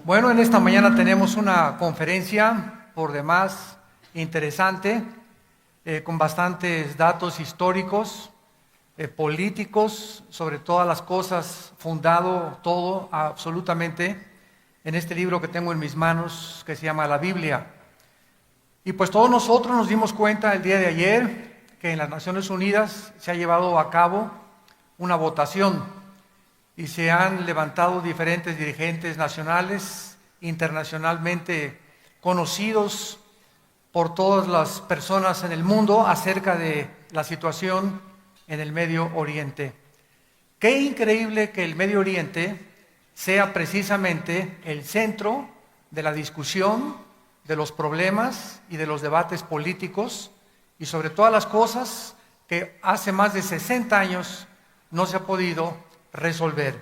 Bueno, en esta mañana tenemos una conferencia por demás interesante, con bastantes datos históricos, políticos, sobre todas las cosas, fundado todo absolutamente en este libro que tengo en mis manos, que se llama la Biblia. Y pues todos nosotros nos dimos cuenta el día de ayer que en las Naciones Unidas se ha llevado a cabo una votación y se han levantado diferentes dirigentes nacionales, internacionalmente conocidos por todas las personas en el mundo acerca de la situación en el Medio Oriente. Qué increíble que el Medio Oriente sea precisamente el centro de la discusión, de los problemas y de los debates políticos, y sobre todas las cosas que hace más de 60 años no se ha podido resolver.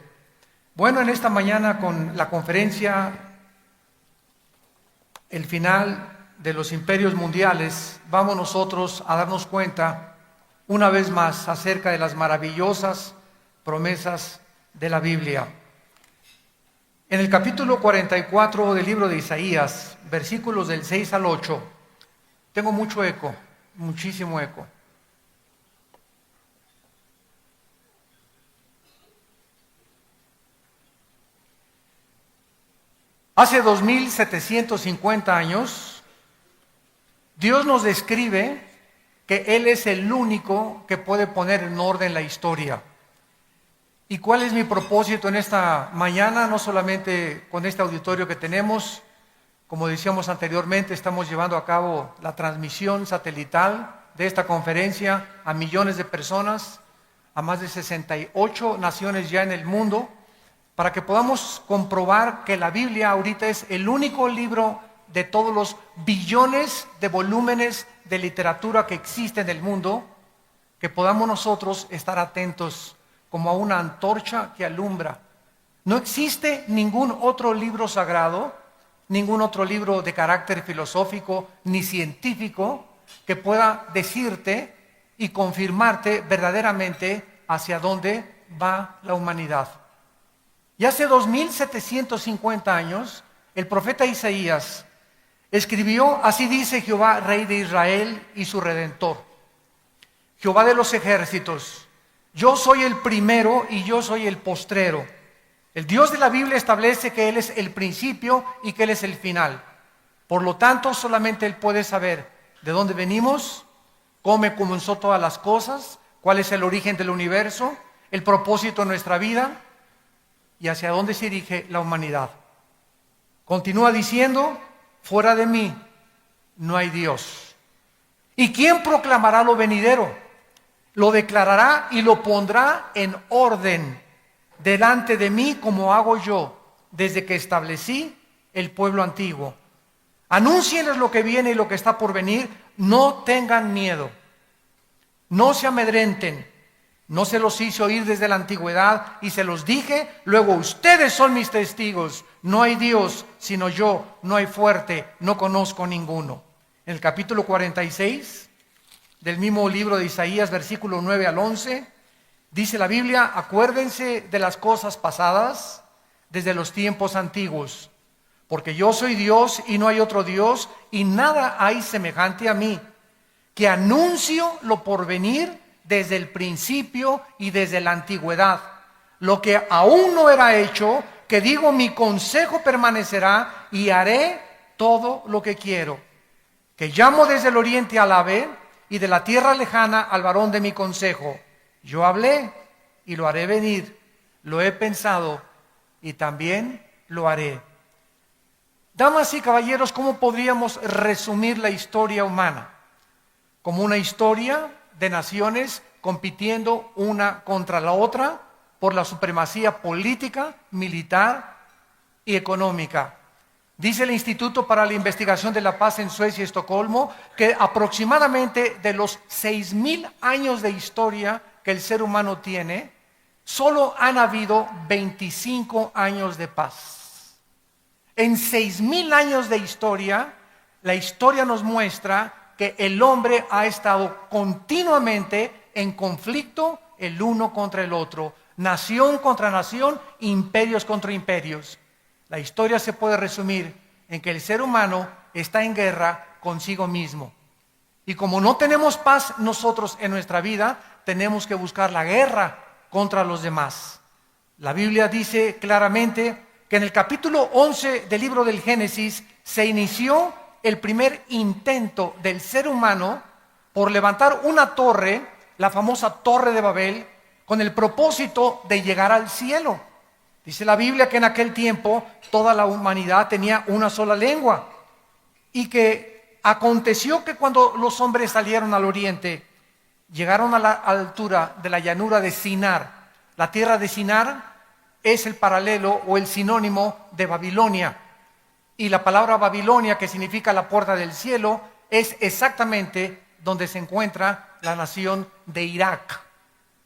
Bueno, en esta mañana con la conferencia El final de los imperios mundiales, vamos nosotros a darnos cuenta una vez más acerca de las maravillosas promesas de la Biblia. En el capítulo 44 del libro de Isaías, versículos del 6 al 8, tengo mucho eco, muchísimo eco. Hace 2750 años, Dios nos describe que Él es el único que puede poner en orden la historia. ¿Y cuál es mi propósito en esta mañana? No solamente con este auditorio que tenemos, como decíamos anteriormente, estamos llevando a cabo la transmisión satelital de esta conferencia a millones de personas, a más de 68 naciones ya en el mundo, para que podamos comprobar que la Biblia ahorita es el único libro de todos los billones de volúmenes de literatura que existe en el mundo, que podamos nosotros estar atentos como a una antorcha que alumbra. No existe ningún otro libro sagrado, ningún otro libro de carácter filosófico ni científico que pueda decirte y confirmarte verdaderamente hacia dónde va la humanidad. Y hace 2750 años, el profeta Isaías escribió: así dice Jehová, Rey de Israel y su Redentor, Jehová de los ejércitos, yo soy el primero y yo soy el postrero. El Dios de la Biblia establece que Él es el principio y que Él es el final. Por lo tanto, solamente Él puede saber de dónde venimos, cómo comenzó todas las cosas, cuál es el origen del universo, el propósito de nuestra vida y hacia dónde se dirige la humanidad. Continúa diciendo: fuera de mí no hay Dios. ¿Y quién proclamará lo venidero? Lo declarará y lo pondrá en orden delante de mí, como hago yo desde que establecí el pueblo antiguo. Anúncienles lo que viene y lo que está por venir. No tengan miedo, no se amedrenten. No se los hice oír desde la antigüedad y se los dije, luego ustedes son mis testigos. No hay Dios sino yo, no hay fuerte, no conozco ninguno. En el capítulo 46 del mismo libro de Isaías, versículo 9 al 11, dice la Biblia: acuérdense de las cosas pasadas desde los tiempos antiguos, porque yo soy Dios y no hay otro Dios, y nada hay semejante a mí, que anuncio lo porvenir desde el principio y desde la antigüedad, lo que aún no era hecho, que digo, mi consejo permanecerá y haré todo lo que quiero, que llamo desde el oriente al ave y de la tierra lejana al varón de mi consejo. Yo hablé y lo haré venir, lo he pensado y también lo haré. Damas y caballeros, ¿cómo podríamos resumir la historia humana? Como una historia de naciones compitiendo una contra la otra por la supremacía política, militar y económica. Dice el Instituto para la Investigación de la Paz en Suecia y Estocolmo que aproximadamente de los 6,000 años de historia que el ser humano tiene, solo han habido 25 años de paz. En 6,000 años de historia, la historia nos muestra que el hombre ha estado continuamente en conflicto el uno contra el otro, nación contra nación, imperios contra imperios. La historia se puede resumir en que el ser humano está en guerra consigo mismo. Y como no tenemos paz nosotros en nuestra vida, tenemos que buscar la guerra contra los demás. La Biblia dice claramente que en el capítulo 11 del libro del Génesis se inició el primer intento del ser humano por levantar una torre, la famosa Torre de Babel, con el propósito de llegar al cielo. Dice la Biblia que en aquel tiempo toda la humanidad tenía una sola lengua y que aconteció que cuando los hombres salieron al oriente, llegaron a la altura de la llanura de Sinar. La tierra de Sinar es el paralelo o el sinónimo de Babilonia. Y la palabra Babilonia, que significa la puerta del cielo, es exactamente donde se encuentra la nación de Irak.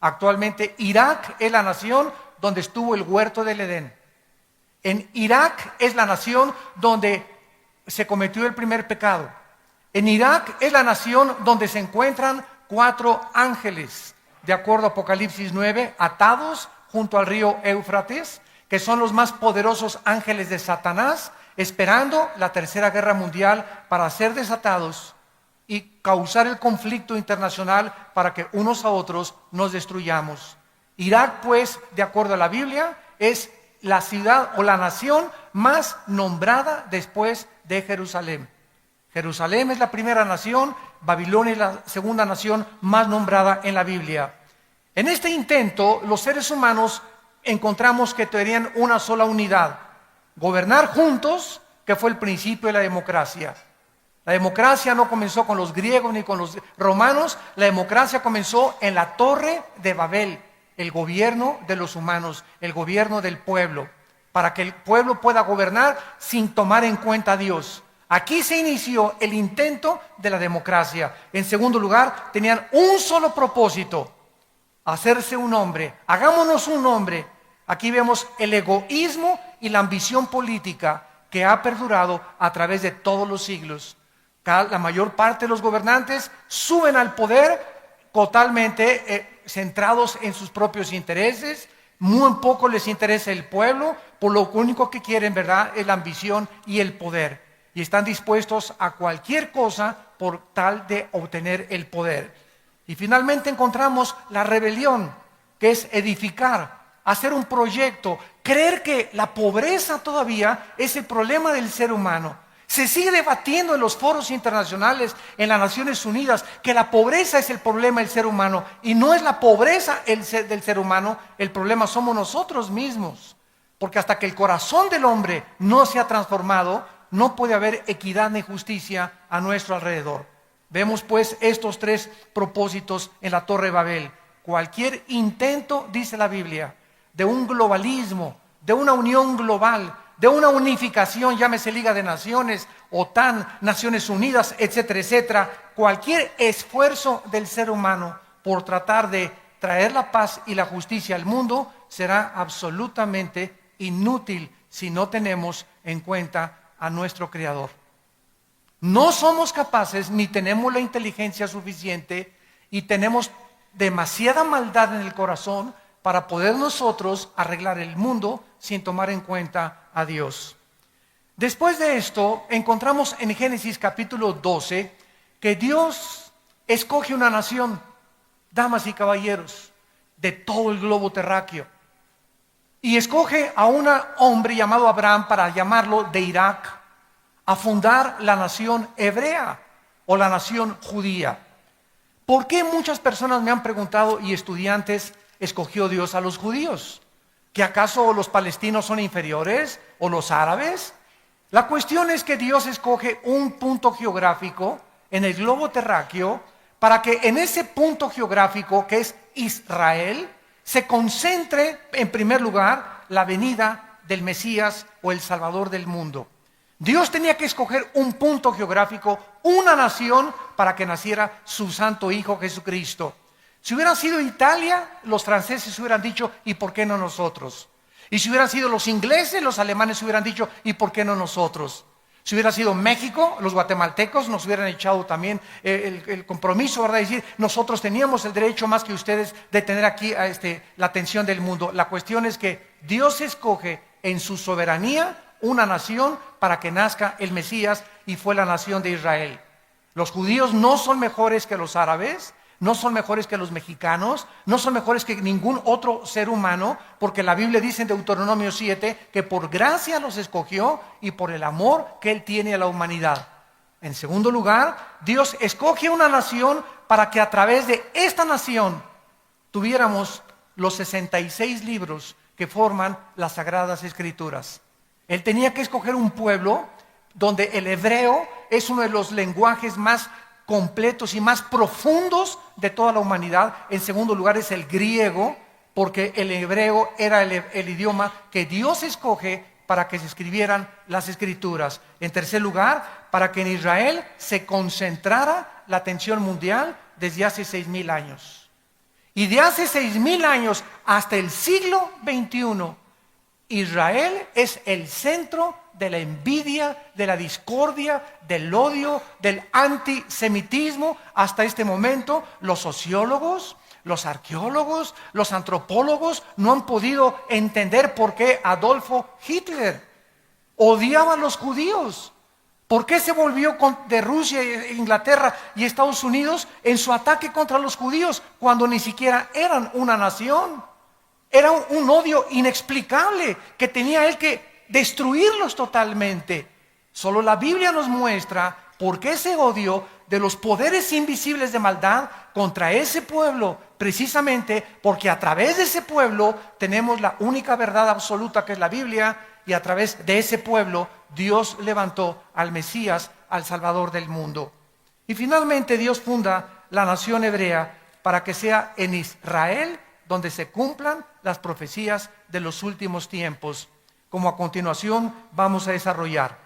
Actualmente Irak es la nación donde estuvo el huerto del Edén. En Irak es la nación donde se cometió el primer pecado. En Irak es la nación donde se encuentran 4 ángeles, de acuerdo a Apocalipsis 9, atados junto al río Éufrates, que son los más poderosos ángeles de Satanás, esperando la tercera guerra mundial para ser desatados y causar el conflicto internacional para que unos a otros nos destruyamos. Irak, pues, de acuerdo a la Biblia, es la ciudad o la nación más nombrada después de Jerusalén. Jerusalén es la primera nación, Babilonia es la segunda nación más nombrada en la Biblia. En este intento, los seres humanos encontramos que tenían una sola unidad: gobernar juntos, que fue el principio de la democracia. La democracia no comenzó con los griegos ni con los romanos, la democracia comenzó en la Torre de Babel, el gobierno de los humanos, el gobierno del pueblo, para que el pueblo pueda gobernar sin tomar en cuenta a Dios. Aquí se inició el intento de la democracia. En segundo lugar, tenían un solo propósito: hacerse un hombre. Hagámonos un hombre. Aquí vemos el egoísmo y la ambición política que ha perdurado a través de todos los siglos. La mayor parte de los gobernantes suben al poder totalmente centrados en sus propios intereses. Muy poco les interesa el pueblo, por lo único que quieren, ¿verdad?, es la ambición y el poder. Y están dispuestos a cualquier cosa por tal de obtener el poder. Y finalmente encontramos la rebelión, que es edificar, hacer un proyecto, creer que la pobreza todavía es el problema del ser humano. Se sigue debatiendo en los foros internacionales, en las Naciones Unidas, que la pobreza es el problema del ser humano. Y no es la pobreza del ser humano, el problema somos nosotros mismos. Porque hasta que el corazón del hombre no se ha transformado, no puede haber equidad ni justicia a nuestro alrededor. Vemos pues estos 3 propósitos en la Torre de Babel. Cualquier intento, dice la Biblia, de un globalismo, de una unión global, de una unificación, llámese Liga de Naciones, OTAN, Naciones Unidas, etcétera, etcétera, cualquier esfuerzo del ser humano por tratar de traer la paz y la justicia al mundo será absolutamente inútil si no tenemos en cuenta a nuestro Creador. No somos capaces ni tenemos la inteligencia suficiente y tenemos demasiada maldad en el corazón para poder nosotros arreglar el mundo sin tomar en cuenta a Dios. Después de esto, encontramos en Génesis capítulo 12 que Dios escoge una nación, damas y caballeros, de todo el globo terráqueo. Y escoge a un hombre llamado Abraham para llamarlo de Irak a fundar la nación hebrea o la nación judía. ¿Por qué muchas personas me han preguntado y estudiantes escogió Dios a los judíos? ¿Que acaso los palestinos son inferiores o los árabes? La cuestión es que Dios escoge un punto geográfico en el globo terráqueo para que en ese punto geográfico que es Israel se concentre en primer lugar la venida del Mesías o el Salvador del mundo. Dios tenía que escoger un punto geográfico, una nación, para que naciera su santo Hijo Jesucristo. Si hubiera sido Italia, los franceses hubieran dicho, ¿y por qué no nosotros? Y si hubieran sido los ingleses, los alemanes hubieran dicho, ¿y por qué no nosotros? Si hubiera sido México, los guatemaltecos nos hubieran echado también el compromiso, ¿verdad? Es decir, nosotros teníamos el derecho más que ustedes de tener aquí la atención del mundo. La cuestión es que Dios escoge en su soberanía una nación para que nazca el Mesías, y fue la nación de Israel. Los judíos no son mejores que los árabes, no son mejores que los mexicanos, no son mejores que ningún otro ser humano, porque la Biblia dice en Deuteronomio 7 que por gracia los escogió y por el amor que Él tiene a la humanidad. En segundo lugar, Dios escoge una nación para que a través de esta nación tuviéramos los 66 libros que forman las Sagradas Escrituras. Él tenía que escoger un pueblo donde el hebreo es uno de los lenguajes más completos y más profundos de toda la humanidad. En segundo lugar es el griego, porque el hebreo era el idioma que Dios escoge para que se escribieran las Escrituras. En tercer lugar, para que en Israel se concentrara la atención mundial desde hace 6,000 años. Y de hace 6,000 años hasta el siglo XXI, Israel es el centro de la envidia, de la discordia, del odio, del antisemitismo. Hasta este momento, los sociólogos, los arqueólogos, los antropólogos no han podido entender por qué Adolfo Hitler odiaba a los judíos. ¿Por qué se volvió de Rusia, Inglaterra y Estados Unidos en su ataque contra los judíos cuando ni siquiera eran una nación? Era un odio inexplicable que tenía él que destruirlos totalmente. Solo la Biblia nos muestra por qué ese odio de los poderes invisibles de maldad contra ese pueblo, precisamente porque a través de ese pueblo tenemos la única verdad absoluta, que es la Biblia, y a través de ese pueblo Dios levantó al Mesías, al Salvador del mundo. Y finalmente Dios funda la nación hebrea para que sea en Israel donde se cumplan las profecías de los últimos tiempos, como a continuación vamos a desarrollar.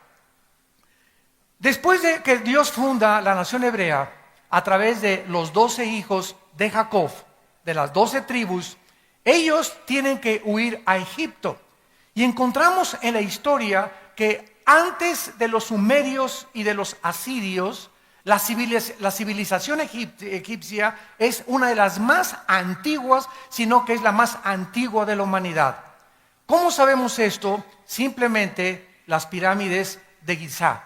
Después de que Dios funda la nación hebrea a través de los 12 hijos de Jacob, de las 12 tribus, ellos tienen que huir a Egipto. Y encontramos en la historia que antes de los sumerios y de los asirios, la civilización egipcia es una de las más antiguas, sino que es la más antigua de la humanidad. ¿Cómo sabemos esto? Simplemente las pirámides de Giza.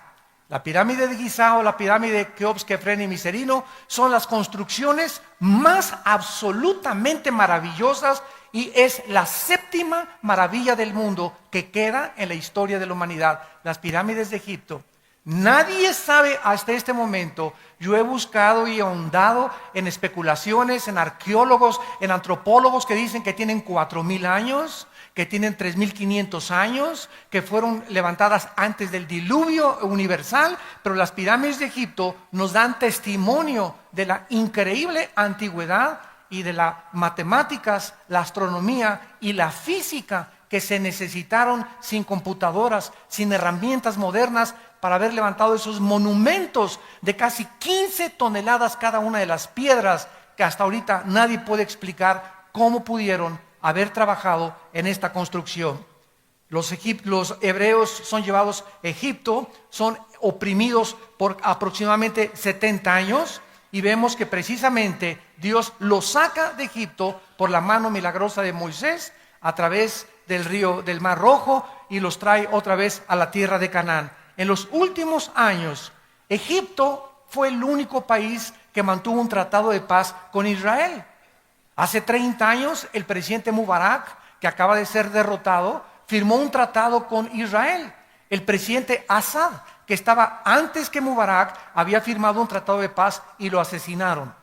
La pirámide de Giza o la pirámide de Keops, Kefren y Miserino son las construcciones más absolutamente maravillosas y es la séptima maravilla del mundo que queda en la historia de la humanidad, las pirámides de Egipto. Nadie sabe hasta este momento. Yo he buscado y ahondado en especulaciones, en arqueólogos, en antropólogos que dicen que tienen 4,000 años, que tienen 3,500 años, que fueron levantadas antes del diluvio universal, pero las pirámides de Egipto nos dan testimonio de la increíble antigüedad y de las matemáticas, la astronomía y la física que se necesitaron sin computadoras, sin herramientas modernas, para haber levantado esos monumentos de casi 15 toneladas cada una de las piedras, que hasta ahorita nadie puede explicar cómo pudieron haber trabajado en esta construcción. Los hebreos son llevados a Egipto, son oprimidos por aproximadamente 70 años, y vemos que precisamente Dios los saca de Egipto por la mano milagrosa de Moisés a través del Mar Rojo, y los trae otra vez a la tierra de Canaán. En los últimos años, Egipto fue el único país que mantuvo un tratado de paz con Israel. Hace 30 años, el presidente Mubarak, que acaba de ser derrotado, firmó un tratado con Israel. El presidente Assad, que estaba antes que Mubarak, había firmado un tratado de paz y lo asesinaron.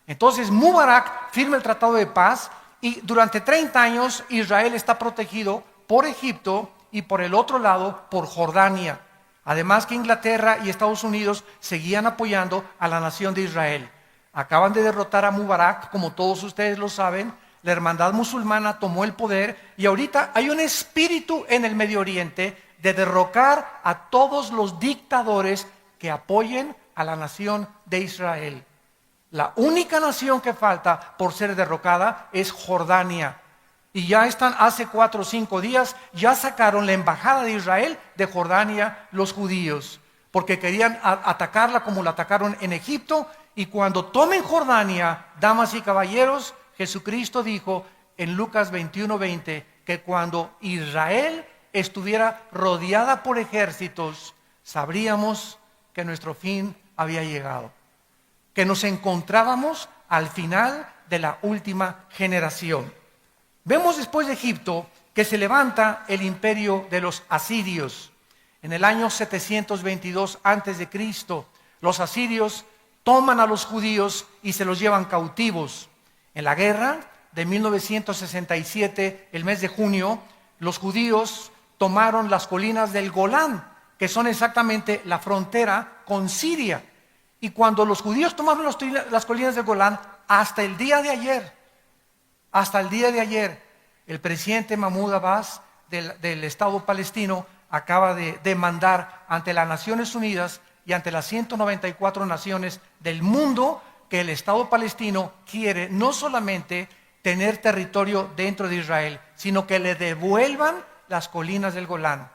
Entonces Mubarak firma el tratado de paz y durante 30 años Israel está protegido por Egipto y por el otro lado por Jordania. Además que Inglaterra y Estados Unidos seguían apoyando a la nación de Israel. Acaban de derrotar a Mubarak, como todos ustedes lo saben. La hermandad musulmana tomó el poder y ahorita hay un espíritu en el Medio Oriente de derrocar a todos los dictadores que apoyen a la nación de Israel. La única nación que falta por ser derrocada es Jordania. Y ya están, hace 4 o 5 días, ya sacaron la embajada de Israel de Jordania los judíos, porque querían atacarla como la atacaron en Egipto. Y cuando tomen Jordania, damas y caballeros, Jesucristo dijo en Lucas 21:20 que cuando Israel estuviera rodeada por ejércitos, sabríamos que nuestro fin había llegado, que nos encontrábamos al final de la última generación. Vemos después de Egipto que se levanta el imperio de los asirios. En el año 722 a.C., los asirios toman a los judíos y se los llevan cautivos. En la guerra de 1967, el mes de junio, los judíos tomaron las colinas del Golán, que son exactamente la frontera con Siria. Y cuando los judíos tomaron las colinas del Golán, hasta el día de ayer, el presidente Mahmoud Abbas del Estado palestino acaba de demandar ante las Naciones Unidas y ante las 194 naciones del mundo que el Estado palestino quiere no solamente tener territorio dentro de Israel, sino que le devuelvan las colinas del Golán,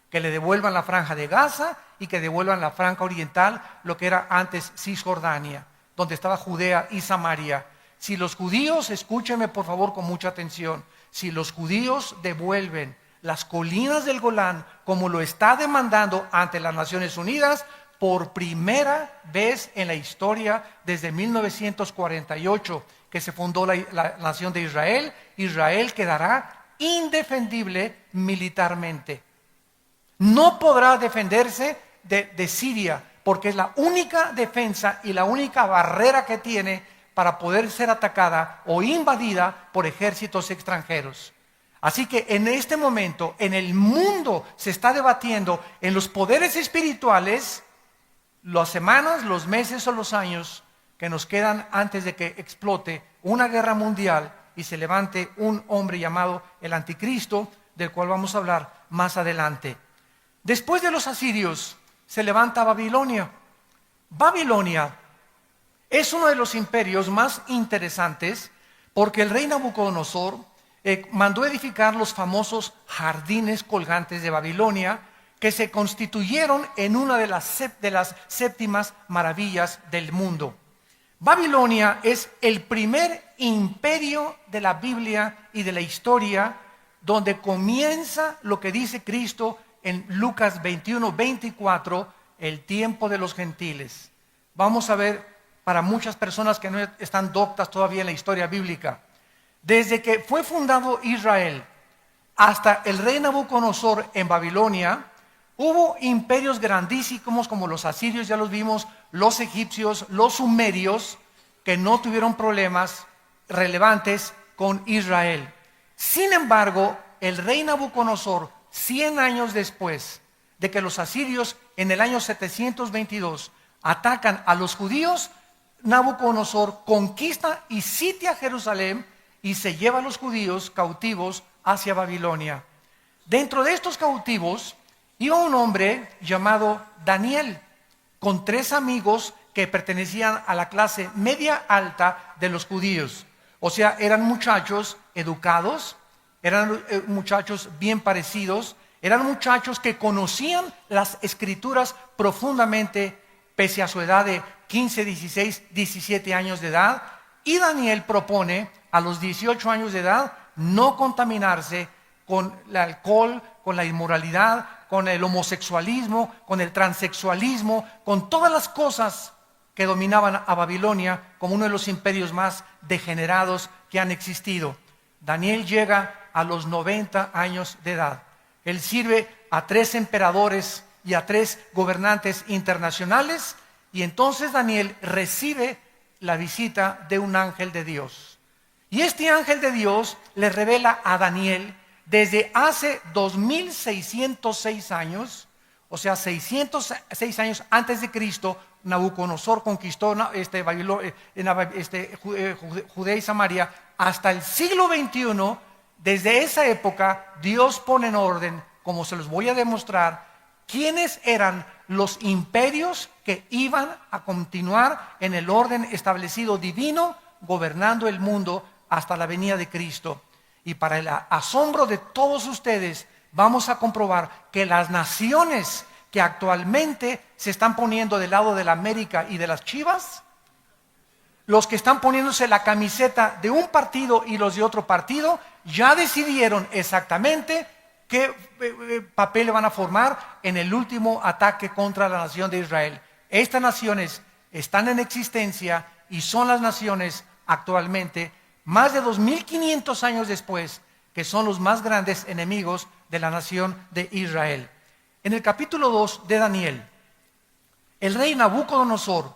que le devuelvan la franja de Gaza y que devuelvan la franja oriental, lo que era antes Cisjordania, donde estaba Judea y Samaria. Si los judíos, escúchenme por favor con mucha atención, si los judíos devuelven las colinas del Golán como lo está demandando ante las Naciones Unidas, por primera vez en la historia desde 1948 que se fundó la nación de Israel, Israel quedará indefendible militarmente. No podrá defenderse de Siria, porque es la única defensa y la única barrera que tiene para poder ser atacada o invadida por ejércitos extranjeros. Así que en este momento, en el mundo se está debatiendo en los poderes espirituales las semanas, los meses o los años que nos quedan antes de que explote una guerra mundial y se levante un hombre llamado el Anticristo, del cual vamos a hablar más adelante. Después de los asirios se levanta Babilonia. Babilonia es uno de los imperios más interesantes porque el rey Nabucodonosor mandó edificar los famosos jardines colgantes de Babilonia, que se constituyeron en una de las séptimas maravillas del mundo. Babilonia es el primer imperio de la Biblia y de la historia, donde comienza lo que dice Cristo en Lucas 21:24, el tiempo de los gentiles. Vamos a ver, para muchas personas que no están doctas todavía en la historia bíblica, desde que fue fundado Israel hasta el rey Nabucodonosor en Babilonia, hubo imperios grandísimos como los asirios, ya los vimos, los egipcios, los sumerios, que no tuvieron problemas relevantes con Israel. Sin embargo, el rey Nabucodonosor, 100 años después de que los asirios en el año 722 atacan a los judíos, Nabucodonosor conquista y sitia Jerusalén y se lleva a los judíos cautivos hacia Babilonia. Dentro de estos cautivos iba un hombre llamado Daniel, con 3 amigos que pertenecían a la clase media alta de los judíos. O sea, eran muchachos educados, eran muchachos bien parecidos, eran muchachos que conocían las escrituras profundamente, pese a su edad de 15, 16, 17 años de edad. Y Daniel propone a los 18 años de edad no contaminarse con el alcohol, con la inmoralidad, con el homosexualismo, con el transexualismo, con todas las cosas que dominaban a Babilonia como uno de los imperios más degenerados que han existido. Daniel llega a los 90 años de edad. Él sirve a 3 emperadores y a 3 gobernantes internacionales, y entonces Daniel recibe la visita de un ángel de Dios. Y este ángel de Dios le revela a Daniel desde hace 2606 años, o sea, 606 años antes de Cristo, Nabucodonosor conquistó Judea y Samaria. Hasta el siglo XXI, desde esa época, Dios pone en orden, como se los voy a demostrar, quiénes eran los imperios que iban a continuar en el orden establecido divino, gobernando el mundo hasta la venida de Cristo. Y para el asombro de todos ustedes, vamos a comprobar que las naciones que actualmente se están poniendo del lado de la América y de las Chivas, los que están poniéndose la camiseta de un partido y los de otro partido, ya decidieron exactamente ¿qué papel van a formar en el último ataque contra la nación de Israel? Estas naciones están en existencia y son las naciones actualmente, más de 2500 años después, que son los más grandes enemigos de la nación de Israel. En el capítulo 2 de Daniel, el rey Nabucodonosor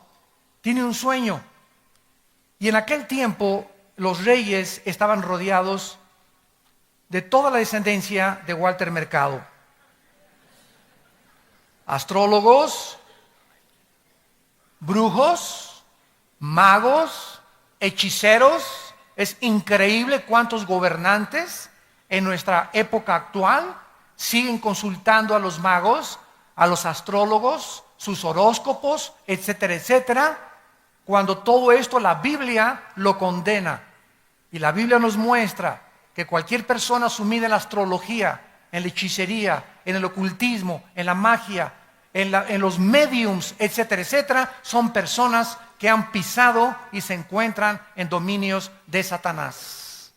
tiene un sueño, y en aquel tiempo los reyes estaban rodeados de toda la descendencia de Walter Mercado. Astrólogos, brujos, magos, hechiceros. Es increíble cuántos gobernantes en nuestra época actual siguen consultando a los magos, a los astrólogos, sus horóscopos, etcétera, etcétera, cuando todo esto la Biblia lo condena. Y la Biblia nos muestra que cualquier persona sumida en la astrología, en la hechicería, en el ocultismo, en la magia, en los mediums, etcétera, etcétera, son personas que han pisado y se encuentran en dominios de Satanás.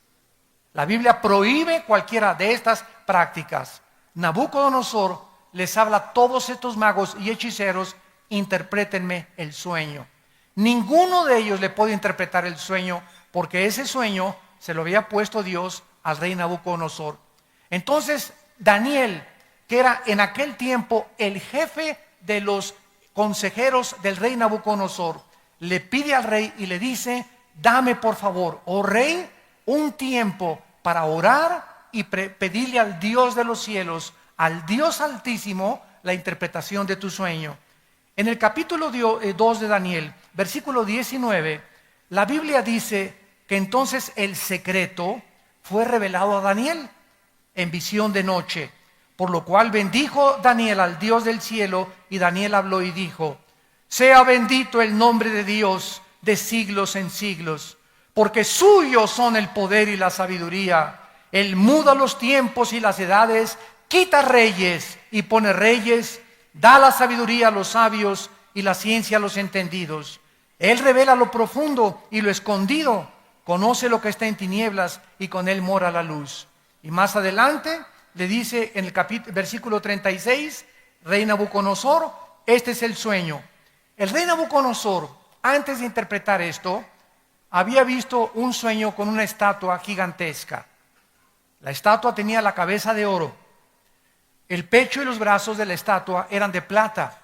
La Biblia prohíbe cualquiera de estas prácticas. Nabucodonosor les habla a todos estos magos y hechiceros: interprétenme el sueño. Ninguno de ellos le puede interpretar el sueño, porque ese sueño se lo había puesto Dios al rey Nabucodonosor. Entonces Daniel, que era en aquel tiempo el jefe de los consejeros del rey Nabucodonosor, le pide al rey y le dice: dame por favor, oh rey, un tiempo para orar y pedirle al Dios de los cielos, al Dios altísimo, la interpretación de tu sueño. En el capítulo 2 de Daniel, versículo 19, la Biblia dice que entonces el secreto fue revelado a Daniel en visión de noche, por lo cual bendijo Daniel al Dios del cielo, y Daniel habló y dijo: sea bendito el nombre de Dios de siglos en siglos, porque suyos son el poder y la sabiduría. Él muda los tiempos y las edades, quita reyes y pone reyes, da la sabiduría a los sabios y la ciencia a los entendidos. Él revela lo profundo y lo escondido, conoce lo que está en tinieblas y con él mora la luz. Y más adelante le dice en el versículo 36, rey Nabucodonosor, este es el sueño. El rey Nabucodonosor, antes de interpretar esto, había visto un sueño con una estatua gigantesca. La estatua tenía la cabeza de oro. El pecho y los brazos de la estatua eran de plata.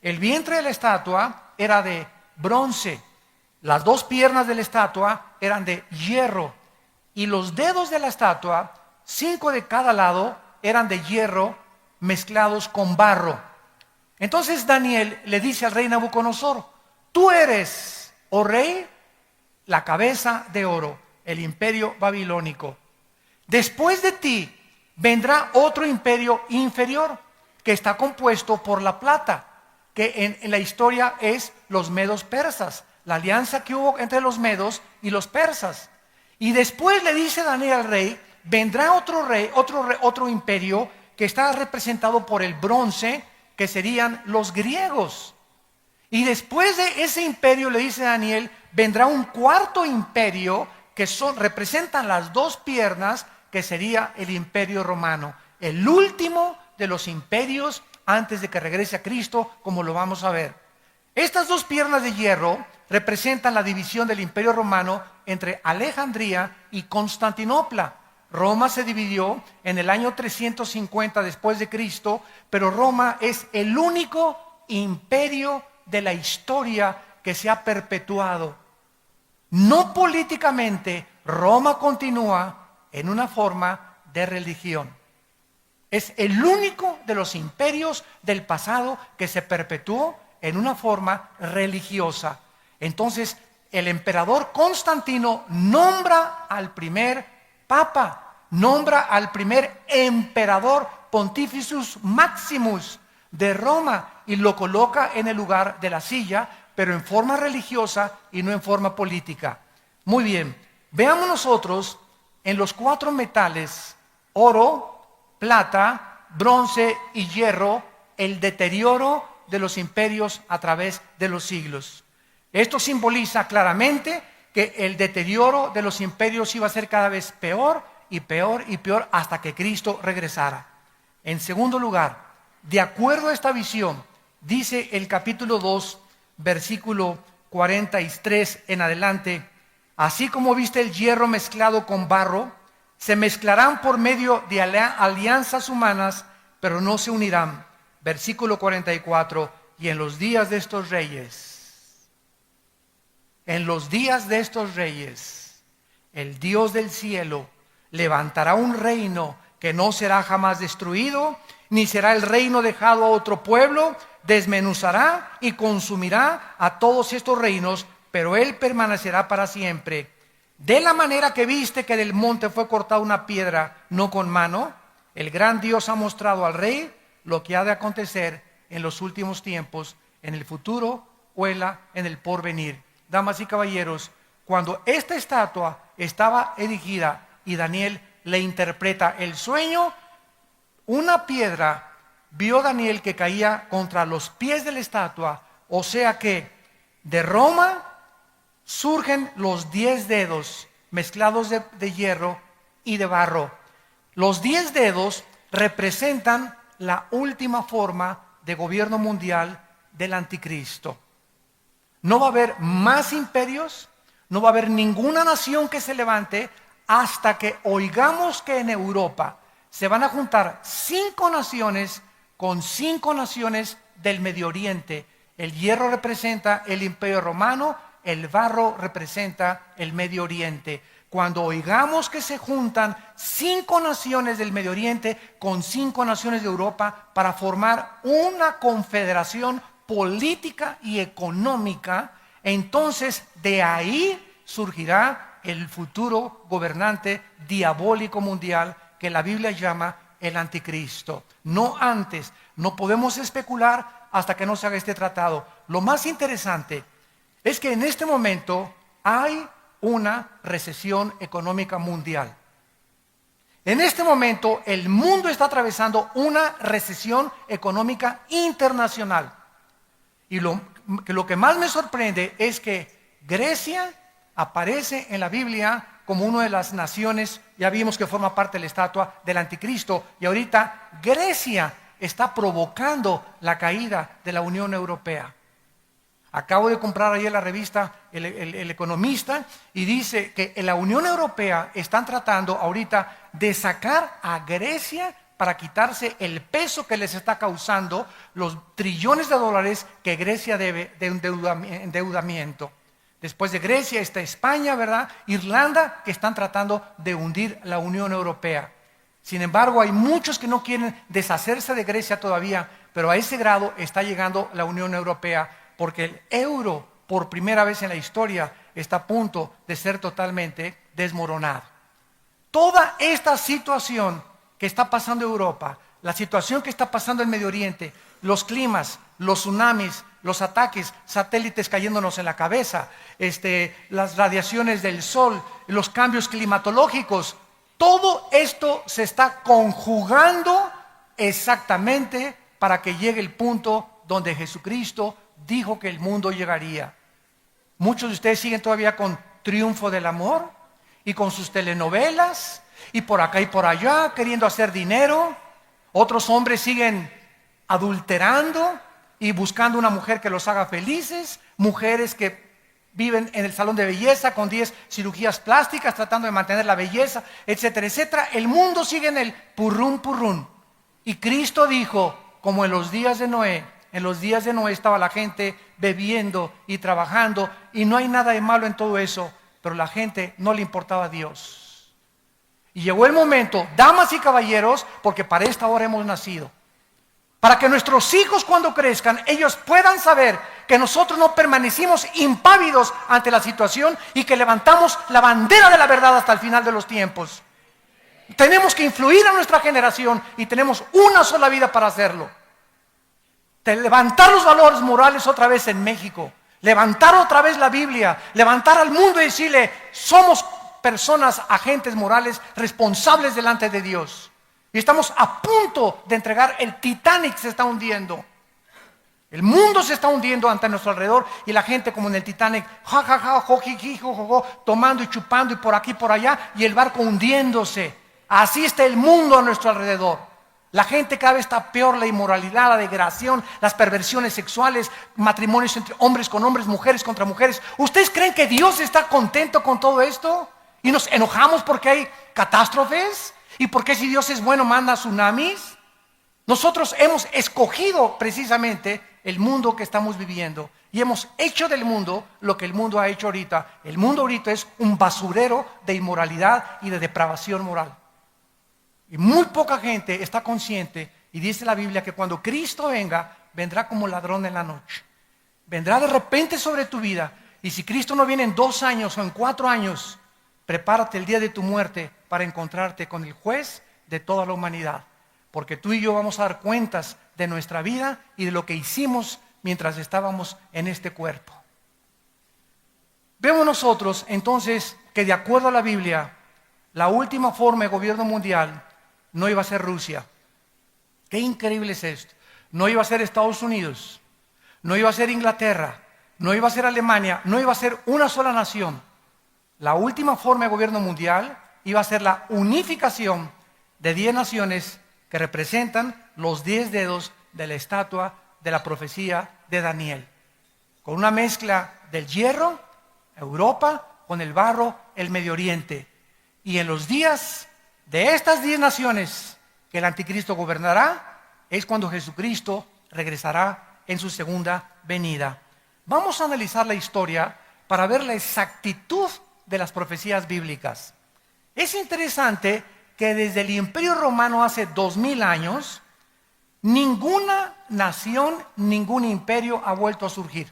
El vientre de la estatua era de bronce. Las dos piernas de la estatua eran de hierro. Y los dedos de la estatua, 5 de cada lado, eran de hierro mezclados con barro. Entonces Daniel le dice al rey Nabucodonosor: tú eres, oh rey, la cabeza de oro, el imperio babilónico. Después de ti vendrá otro imperio inferior, que está compuesto por la plata, que en la historia es los medos persas, la alianza que hubo entre los medos y los persas. Y después le dice Daniel al rey: vendrá otro imperio que está representado por el bronce, que serían los griegos. Y después de ese imperio, le dice Daniel, vendrá un cuarto imperio que representan las dos piernas, que sería el imperio romano, el último de los imperios antes de que regrese a Cristo, como lo vamos a ver. Estas dos piernas de hierro representan la división del imperio romano entre Alejandría y Constantinopla. Roma se dividió en el año 350 después de Cristo, pero Roma es el único imperio de la historia que se ha perpetuado. No políticamente, Roma continúa en una forma de religión. Es el único de los imperios del pasado que se perpetuó en una forma religiosa. Entonces, el emperador Constantino nombra al primer papa, nombra al primer emperador Pontificus Maximus de Roma y lo coloca en el lugar de la silla, pero en forma religiosa y no en forma política. Muy bien, veamos nosotros en los 4 metales, oro, plata, bronce y hierro, el deterioro de los imperios a través de los siglos. Esto simboliza claramente que el deterioro de los imperios iba a ser cada vez peor y peor hasta que Cristo regresara. En segundo lugar, de acuerdo a esta visión, dice el capítulo 2, versículo 43 en adelante: así como viste el hierro mezclado con barro, se mezclarán por medio de alianzas humanas, pero no se unirán. Versículo 44, y en los días de estos reyes, el Dios del cielo levantará un reino que no será jamás destruido, ni será el reino dejado a otro pueblo. Desmenuzará y consumirá a todos estos reinos, pero él permanecerá para siempre. De la manera que viste que del monte fue cortada una piedra, no con mano, el gran Dios ha mostrado al rey lo que ha de acontecer en los últimos tiempos, en el futuro o en el porvenir. Damas y caballeros, cuando esta estatua estaba erigida y Daniel le interpreta el sueño, una piedra vio Daniel que caía contra los pies de la estatua, o sea que de Roma surgen los 10 dedos mezclados de hierro y de barro. Los 10 dedos representan la última forma de gobierno mundial del anticristo. No va a haber más imperios, no va a haber ninguna nación que se levante hasta que oigamos que en Europa se van a juntar 5 naciones con 5 naciones del Medio Oriente. El hierro representa el Imperio Romano, el barro representa el Medio Oriente. Cuando oigamos que se juntan 5 naciones del Medio Oriente con 5 naciones de Europa para formar una confederación política y económica, entonces de ahí surgirá el futuro gobernante diabólico mundial que la Biblia llama el anticristo. No antes, no podemos especular hasta que no se haga este tratado. Lo más interesante es que en este momento hay una recesión económica mundial. En este momento el mundo está atravesando una recesión económica internacional. Y lo que más me sorprende es que Grecia aparece en la Biblia como una de las naciones, ya vimos que forma parte de la estatua del anticristo, y ahorita Grecia está provocando la caída de la Unión Europea. Acabo de comprar ayer la revista El Economista, y dice que en la Unión Europea están tratando ahorita de sacar a Grecia para quitarse el peso que les está causando los trillones de dólares que Grecia debe de endeudamiento. Después de Grecia está España, ¿verdad? Irlanda, que están tratando de hundir la Unión Europea. Sin embargo, hay muchos que no quieren deshacerse de Grecia todavía, pero a ese grado está llegando la Unión Europea, porque el euro, por primera vez en la historia, está a punto de ser totalmente desmoronado. Toda esta situación que está pasando en Europa, la situación que está pasando en Medio Oriente, los climas, los tsunamis, los ataques, satélites cayéndonos en la cabeza, las radiaciones del sol, los cambios climatológicos, todo esto se está conjugando exactamente para que llegue el punto donde Jesucristo dijo que el mundo llegaría. Muchos de ustedes siguen todavía con Triunfo del Amor y con sus telenovelas y por acá y por allá queriendo hacer dinero. Otros hombres siguen adulterando y buscando una mujer que los haga felices, mujeres que viven en el salón de belleza con 10 cirugías plásticas tratando de mantener la belleza, etcétera, etcétera. El mundo sigue en el purrún, purrún. Y Cristo dijo, como en los días de Noé estaba la gente bebiendo y trabajando, y no hay nada de malo en todo eso, pero la gente no le importaba a Dios. Y llegó el momento, damas y caballeros, porque para esta hora hemos nacido, para que nuestros hijos cuando crezcan, ellos puedan saber que nosotros no permanecimos impávidos ante la situación y que levantamos la bandera de la verdad hasta el final de los tiempos. Tenemos que influir a nuestra generación y tenemos una sola vida para hacerlo. Levantar los valores morales otra vez en México, levantar otra vez la Biblia, levantar al mundo y decirle, somos personas, agentes morales, responsables delante de Dios. Y estamos a punto de entregar, el Titanic se está hundiendo. El mundo se está hundiendo ante nuestro alrededor y la gente como en el Titanic, ja, ja, ja, jojiji, jojojo, tomando y chupando y por aquí y por allá y el barco hundiéndose. Así está el mundo a nuestro alrededor. La gente cada vez está peor, la inmoralidad, la degradación, las perversiones sexuales, matrimonios entre hombres con hombres, mujeres contra mujeres. ¿Ustedes creen que Dios está contento con todo esto? ¿Y nos enojamos porque hay catástrofes? ¿Y porque si Dios es bueno manda tsunamis? Nosotros hemos escogido precisamente el mundo que estamos viviendo y hemos hecho del mundo lo que el mundo ha hecho ahorita. El mundo ahorita es un basurero de inmoralidad y de depravación moral. Y muy poca gente está consciente y dice la Biblia que cuando Cristo venga, vendrá como ladrón en la noche. Vendrá de repente sobre tu vida y si Cristo no viene en 2 años o en 4 años, prepárate el día de tu muerte para encontrarte con el juez de toda la humanidad. Porque tú y yo vamos a dar cuentas de nuestra vida y de lo que hicimos mientras estábamos en este cuerpo. Vemos nosotros entonces que de acuerdo a la Biblia, la última forma de gobierno mundial no iba a ser Rusia. Qué increíble es esto. No iba a ser Estados Unidos, no iba a ser Inglaterra, no iba a ser Alemania, no iba a ser una sola nación. La última forma de gobierno mundial iba a ser la unificación de 10 naciones que representan los 10 dedos de la estatua de la profecía de Daniel. Con una mezcla del hierro, Europa, con el barro, el Medio Oriente. Y en los días de estas 10 naciones que el anticristo gobernará, es cuando Jesucristo regresará en su segunda venida. Vamos a analizar la historia para ver la exactitud de las profecías bíblicas. Es interesante que desde el Imperio Romano hace 2000 años, ninguna nación, ningún imperio ha vuelto a surgir.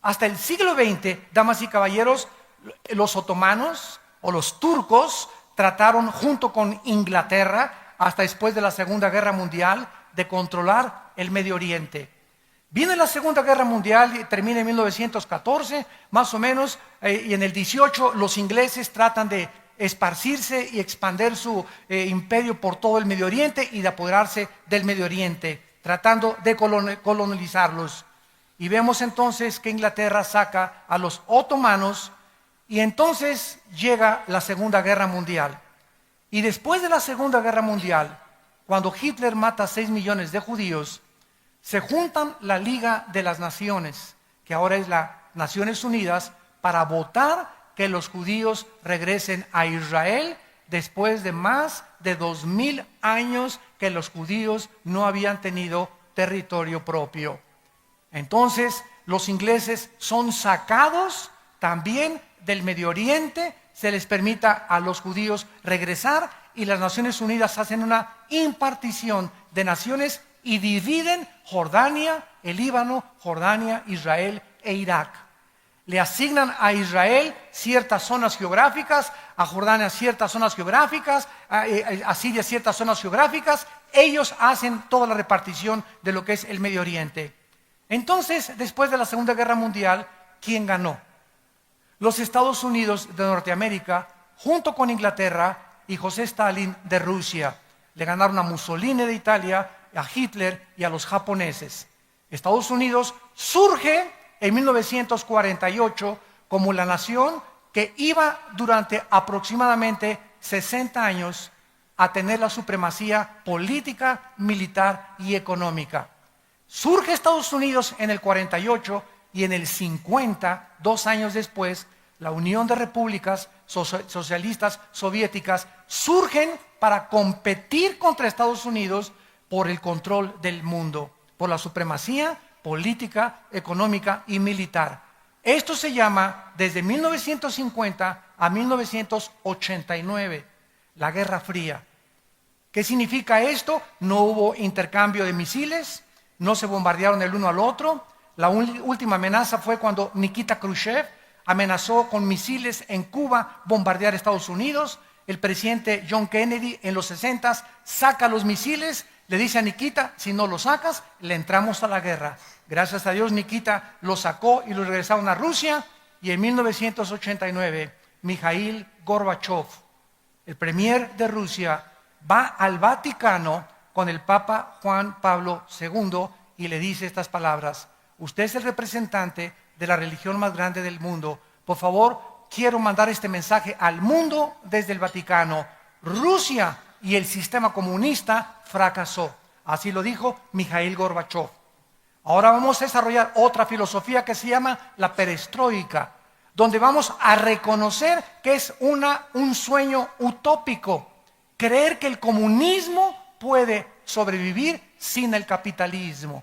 Hasta el siglo XX, damas y caballeros, los otomanos o los turcos trataron junto con Inglaterra, hasta después de la Segunda Guerra Mundial, de controlar el Medio Oriente. Viene la Segunda Guerra Mundial y termina en 1914, más o menos, y en el 18 los ingleses tratan de esparcirse y expandir su imperio por todo el Medio Oriente y de apoderarse del Medio Oriente, tratando de colonizarlos. Y vemos entonces que Inglaterra saca a los otomanos y entonces llega la Segunda Guerra Mundial. Y después de la Segunda Guerra Mundial, cuando Hitler mata a 6 millones de judíos, se juntan la Liga de las Naciones, que ahora es las Naciones Unidas, para votar que los judíos regresen a Israel después de más de 2000 años que los judíos no habían tenido territorio propio. Entonces los ingleses son sacados también del Medio Oriente, se les permita a los judíos regresar y las Naciones Unidas hacen una impartición de naciones y dividen Jordania, el Líbano, Jordania, Israel e Irak. Le asignan a Israel ciertas zonas geográficas, a Jordania ciertas zonas geográficas, a Siria ciertas zonas geográficas. Ellos hacen toda la repartición de lo que es el Medio Oriente. Entonces, después de la Segunda Guerra Mundial, ¿quién ganó? Los Estados Unidos de Norteamérica, junto con Inglaterra y José Stalin de Rusia. Le ganaron a Mussolini de Italia, a Hitler y a los japoneses. Estados Unidos surge en 1948 como la nación que iba durante aproximadamente 60 años a tener la supremacía política, militar y económica. Surge Estados Unidos en el 48 y en el 50, 2 años después, la Unión de Repúblicas Socialistas Soviéticas surgen para competir contra Estados Unidos por el control del mundo, por la supremacía política, económica y militar. Esto se llama, desde 1950 a 1989, la Guerra Fría. ¿Qué significa esto? No hubo intercambio de misiles, no se bombardearon el uno al otro. La última amenaza fue cuando Nikita Khrushchev amenazó con misiles en Cuba bombardear Estados Unidos. El presidente John Kennedy en los 60 saca los misiles, le dice a Nikita, si no los sacas, le entramos a la guerra. Gracias a Dios Nikita los sacó y los regresaron a Rusia. Y en 1989, Mikhail Gorbachev, el premier de Rusia, va al Vaticano con el Papa Juan Pablo II y le dice estas palabras: usted es el representante de la religión más grande del mundo. Por favor, quiero mandar este mensaje al mundo desde el Vaticano. Rusia y el sistema comunista fracasó. Así lo dijo Mikhail Gorbachev. Ahora vamos a desarrollar otra filosofía que se llama la perestroika, donde vamos a reconocer que es un sueño utópico, creer que el comunismo puede sobrevivir sin el capitalismo.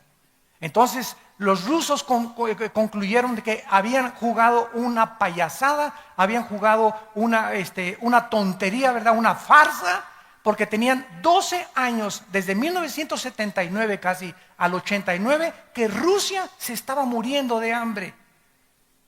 Entonces, los rusos concluyeron que habían jugado una payasada, habían jugado una tontería, ¿verdad? Una farsa, porque tenían 12 años, desde 1979 casi al 89, que Rusia se estaba muriendo de hambre.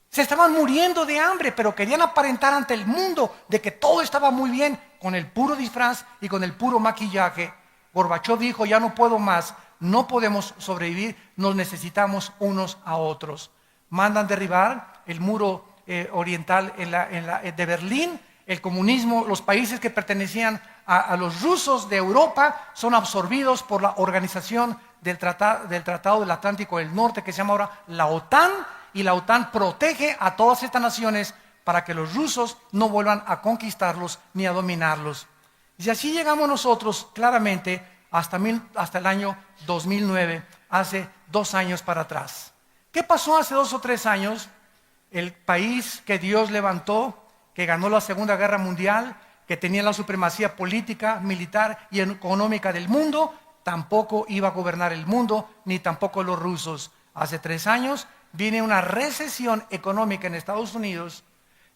Se estaban muriendo de hambre, pero querían aparentar ante el mundo de que todo estaba muy bien con el puro disfraz y con el puro maquillaje. Gorbachev dijo: ya no puedo más, no podemos sobrevivir, nos necesitamos unos a otros. Mandan derribar el muro oriental de Berlín. El comunismo, los países que pertenecían a los rusos de Europa son absorbidos por la organización del Tratado del Atlántico del Norte, que se llama ahora la OTAN, y la OTAN protege a todas estas naciones para que los rusos no vuelvan a conquistarlos ni a dominarlos. Y así llegamos nosotros claramente hasta el año 2009, hace 2 años para atrás. ¿Qué pasó hace 2 o 3 años? El país que Dios levantó, que ganó la Segunda Guerra Mundial, que tenía la supremacía política, militar y económica del mundo, tampoco iba a gobernar el mundo, ni tampoco los rusos. Hace 3 años viene una recesión económica en Estados Unidos,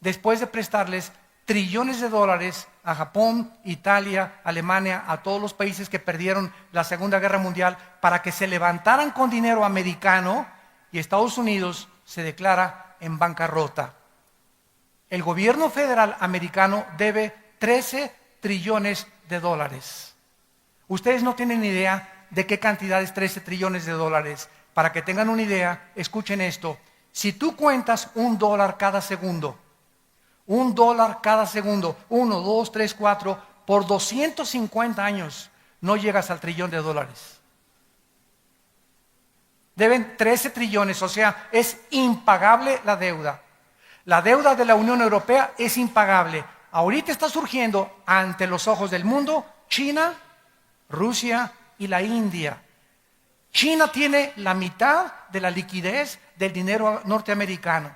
después de prestarles trillones de dólares a Japón, Italia, Alemania, a todos los países que perdieron la Segunda Guerra Mundial, para que se levantaran con dinero americano, y Estados Unidos se declara en bancarrota. El gobierno federal americano debe 13 trillones de dólares. Ustedes no tienen idea de qué cantidad es 13 trillones de dólares. Para que tengan una idea, escuchen esto: si tú cuentas $1 cada segundo, $1 cada segundo, 1, 2, 3, 4, por 250 años, no llegas al trillón de dólares. Deben 13 trillones, o sea, es impagable la deuda. La deuda de la Unión Europea es impagable. Ahorita está surgiendo ante los ojos del mundo China, Rusia y la India. China tiene la mitad de la liquidez del dinero norteamericano.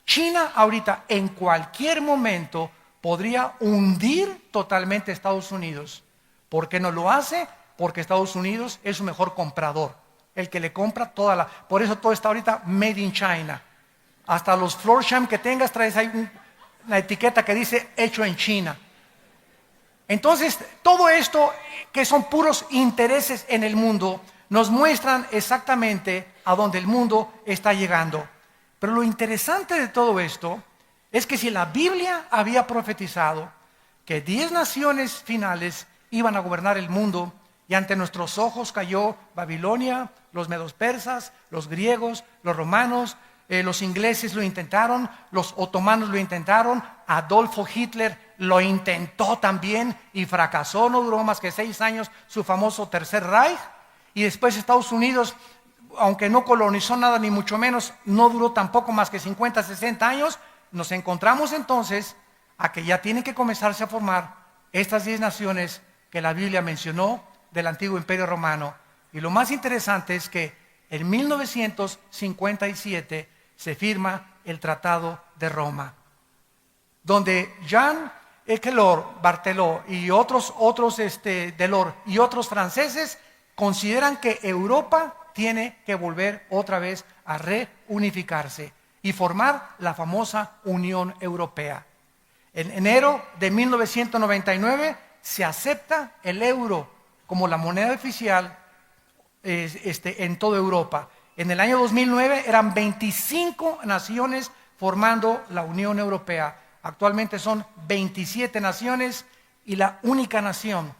China ahorita en cualquier momento podría hundir totalmente a Estados Unidos. ¿Por qué no lo hace? Porque Estados Unidos es su mejor comprador, el que le compra por eso todo está ahorita made in China. Hasta los Florsheim que tengas traes ahí una etiqueta que dice hecho en China. Entonces, todo esto que son puros intereses en el mundo nos muestran exactamente a dónde el mundo está llegando. Pero lo interesante de todo esto es que si la Biblia había profetizado que 10 naciones finales iban a gobernar el mundo, y ante nuestros ojos cayó Babilonia, los medos persas, los griegos, los romanos, los ingleses lo intentaron, los otomanos lo intentaron, Adolfo Hitler lo intentó también y fracasó, no duró más que 6 años su famoso Tercer Reich. Y después Estados Unidos, aunque no colonizó nada ni mucho menos, no duró tampoco más que 50, 60 años. Nos encontramos entonces a que ya tienen que comenzarse a formar estas 10 naciones que la Biblia mencionó del antiguo Imperio Romano. Y lo más interesante es que en 1957 se firma el Tratado de Roma, donde Jean Ekelor, Barteló y otros Delors y otros franceses consideran que Europa tiene que volver otra vez a reunificarse y formar la famosa Unión Europea. En enero de 1999 se acepta el euro como la moneda oficial en toda Europa. En el año 2009 eran 25 naciones formando la Unión Europea. Actualmente son 27 naciones y la única nación